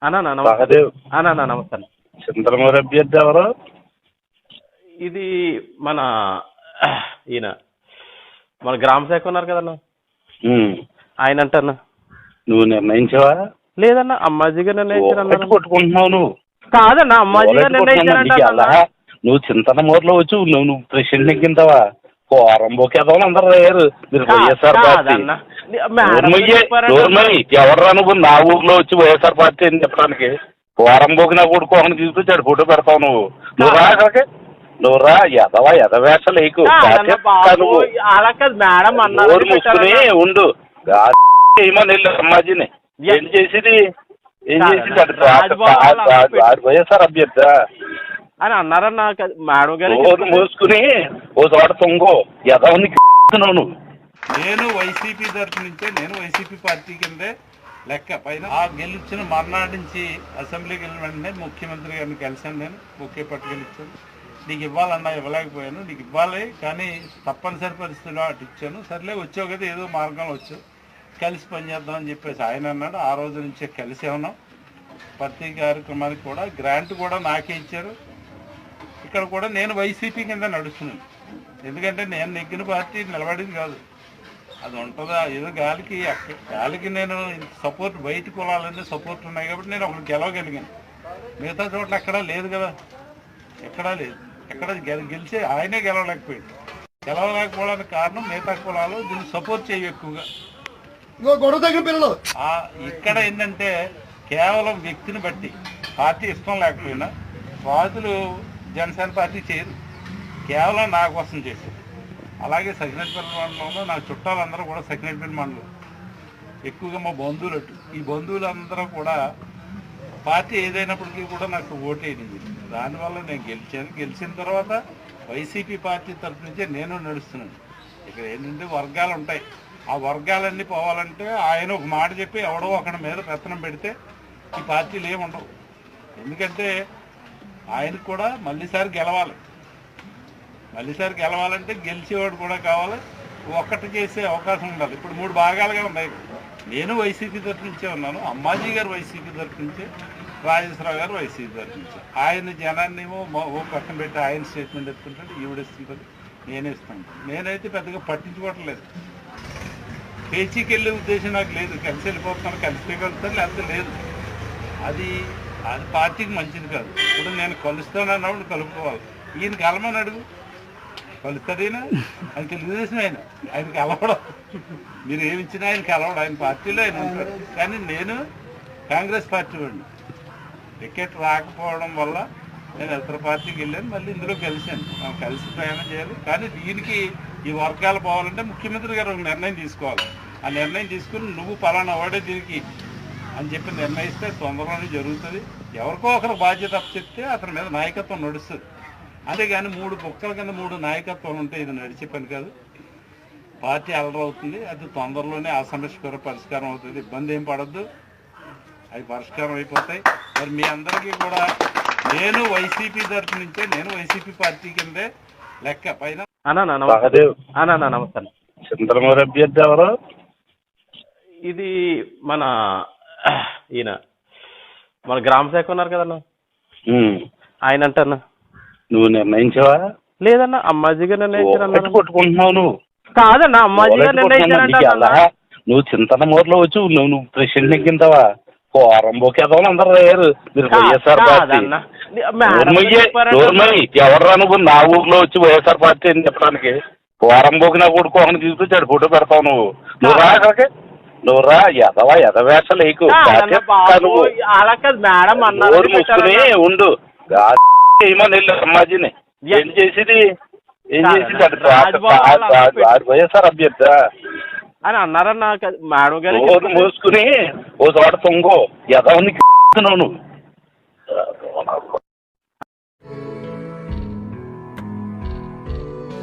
అన్నా నమస్తే అన్నా నమస్తే అన్న. చంద్రమౌళి అభ్యర్థి ఎవరు? ఇది మన ఈయన మన గ్రామ శాఖ ఉన్నారు కదన్నా, ఆయన అంటన్నా. నువ్వు నిర్ణయించావా? లేదన్నా, అమ్మాజీగా నిర్ణయించారన్నా. కొట్టుకుంటున్నావు నువ్వు. కాదన్నా, అమ్మాజీగా నిర్ణయించారంట. నువ్వు చింతనమూరులో వచ్చి నువ్వు ప్రెసిడెంట్ ఎక్కింతావా? కోరంబోకి ఎదవని అందరూ అయ్యారు. మీరు వైఎస్ఆర్ పార్టీ ఎవర్రా నువ్వు? నా ఊర్లో వచ్చి వైఎస్ఆర్ పార్టీ అని చెప్పడానికి కోరంబోకి నా కొడుకోని తీసుకొచ్చాడు ఫోటో పెడతావు నువ్వు. నువ్వు రా అక్కడికి, నువ్వు రా. ఎదవేషాలు నీకు మూసుకుని ఉండు. ఏమని వెళ్ళి అమ్మాజీని ఏం చేసింది? వైఎస్ఆర్ అభ్యర్థి అని అన్నారన్నా మేడం గారు. మూసుకుని ఓ చోట తొంగో ఎదవని నువ్వు. నేను వైసీపీ తరఫు నుంచే, నేను వైసీపీ పార్టీ కిందే లెక్క. పైన ఆ గెలిచిన మర్నాడు నుంచి అసెంబ్లీకి వెళ్ళిన వెంటనే ముఖ్యమంత్రి గారిని కలిసాను. నేను బొకే పట్టుకెళ్ళిచ్చాను. నీకు ఇవ్వాలన్నా ఇవ్వలేకపోయాను, నీకు ఇవ్వాలి కానీ తప్పనిసరి పరిస్థితిలో అటు ఇచ్చాను. సర్లే వచ్చావు కదా, ఏదో మార్గంలో వచ్చావు, కలిసి పనిచేద్దామని చెప్పేసి ఆయన అన్నాడు. ఆ రోజు నుంచే కలిసే ఉన్నాం. ప్రతి కార్యక్రమానికి కూడా గ్రాంట్ కూడా నాకే ఇచ్చారు. ఇక్కడ కూడా నేను వైసీపీ కింద నడుస్తున్నాను. ఎందుకంటే నేను నెగ్గిన పార్టీ నిలబడింది కాదు, అది ఉంటుందా ఏదో గాలికి నేను సపోర్ట్ బయట కులాలన్నీ సపోర్ట్ ఉన్నాయి కాబట్టి నేను ఒకరు గెలవగలిగాను. మిగతా చోట్ల ఎక్కడా లేదు కదా, ఎక్కడా లేదు. ఎక్కడ గెలిచే ఆయనే గెలవలేకపోయాడు. గెలవలేకపోవడానికి కారణం మిగతా కులాలు దీన్ని సపోర్ట్ చేయవు ఎక్కువగా. ఇక్కడ ఏంటంటే కేవలం వ్యక్తిని బట్టి పార్టీ ఇష్టం లేకపోయినా బాధితులు జనసేన పార్టీ చేయరు, కేవలం నా కోసం చేశారు. అలాగే సకినేటిపల్లి మండలంలో నా చుట్టాలందరూ కూడా సకినేటిపల్లి మండలం ఎక్కువగా మా బంధువులు. ఈ బంధువులందరూ కూడా పార్టీ ఏదైనప్పటికీ కూడా నాకు ఓటేయింది. దానివల్ల నేను గెలిచాను. గెలిచిన తర్వాత వైసీపీ పార్టీ తరఫు నుంచే నేను నడుస్తున్నాను. ఇక్కడ ఏంటంటే వర్గాలు ఉంటాయి, ఆ వర్గాలన్నీ పోవాలంటే ఆయన ఒక మాట చెప్పి ఎవడో ఒకడి మీద పెత్తనం పెడితే ఈ పార్టీలు ఏమి ఉండవు. ఎందుకంటే ఆయనకు కూడా మళ్ళీసారి గెలవాలి. మళ్ళీసారి గెలవాలంటే గెలిచేవాడు కూడా కావాలి, ఒక్కటి చేసే అవకాశం ఉండాలి. ఇప్పుడు 3 భాగాలుగా ఉన్నాయి. నేను వైసీపీ తరఫు నుంచే ఉన్నాను, అమ్మాజీ గారు వైసీపీ తరఫు నుంచే, రాజేశ్వరరావు గారు వైసీపీ తరఫు నుంచే. ఆయన జనాన్ని ఏమో ఓ పక్కన పెట్టి ఆయన స్టేట్మెంట్ ఎత్తుంటాడు, ఈవిడిస్తుంటాడు, నేనే ఇస్తాను. నేనైతే పెద్దగా పట్టించుకోవట్లేదు. పేచీకి వెళ్ళే ఉద్దేశం నాకు లేదు. కలిసి వెళ్ళిపోతాను, కలిసిపోగలుగుతాను, లేకపోతే లేదు. అది పార్టీకి మంచిది కాదు. ఇప్పుడు నేను కలుస్తానన్నప్పుడు కలుపుకోవాలి. ఈయన కలమని అడుగు, కలుస్తాడైనా ఆయన తెలుగుదేశం, ఆయన కలవడం. మీరు ఏమి ఇచ్చినా ఆయన కలవడం, ఆయన పార్టీలో ఆయన ఉంటాడు. కానీ నేను కాంగ్రెస్ పార్టీ వాడిని. టికెట్ రాకపోవడం వల్ల నేను ఇతర పార్టీకి వెళ్ళాను, మళ్ళీ ఇందులో కలిశాను. కలిసి ప్రయాణం చేయాలి. కానీ దీనికి ఈ వర్గాలు పోవాలంటే ముఖ్యమంత్రి గారు ఒక నిర్ణయం తీసుకోవాలి. ఆ నిర్ణయం తీసుకుని నువ్వు పలానా వాడే దీనికి అని చెప్పి నిర్ణయిస్తే తొందరలోనే జరుగుతుంది. ఎవరికో ఒకరు బాధ్యత చెప్తే అతని మీద నాయకత్వం నడుస్తుంది. అంతేగాని 3 బుక్కల కింద 3 నాయకత్వాలు ఉంటే ఇది నడిచే పని కాదు. పార్టీ అలరవుతుంది. అది తొందరలోనే ఆ సమస్య పరిష్కారం అవుతుంది. ఇబ్బంది ఏం పడద్దు, అవి పరిష్కారం అయిపోతాయి. మరి మీ అందరికీ కూడా నేను వైసీపీ తరఫు నుంచే, నేను వైసీపీ పార్టీ కిందే లెక్క. పైన నమస్తే. చంద్రమౌళి అభ్యర్థి ఎవరు? ఇది మన ఈయన మన గ్రామ శాఖ ఉన్నారు కదన్నా, ఆయన అంటన్నా. నువ్వు నిర్ణయించావా? లేదన్నా, అమ్మాజీగా నిర్ణయించారన్నా. కొట్టుకుంటున్నావు నువ్వు. కాదన్నా, అమ్మాజీగా నిర్ణయించారంట. నువ్వు చింతనమూరులో వచ్చి నువ్వు ప్రెసిడెంట్ ఎక్కింతావా? కోరంబోకి ఎదవని అందరూ అయ్యారు. మీరు వైఎస్ఆర్ పార్టీ ఎవర్రా నువ్వు? నా ఊర్లో వచ్చి వైఎస్ఆర్ పార్టీ అని చెప్పడానికి కోరంబోకి నా కొడుకోని తీసుకొచ్చాడు ఫోటో పెడతావు నువ్వు. నువ్వు రా అక్కడికి, నువ్వు రా. ఎదవేషాలు నీకు మూసుకుని ఉండు. ఏమని వెళ్ళి అమ్మాజీని ఏం చేసింది? వైఎస్ఆర్ అభ్యర్థి అని అన్నారన్నా మేడం గారు. మూసుకుని ఓ చోట తొంగో ఎదవని నువ్వు.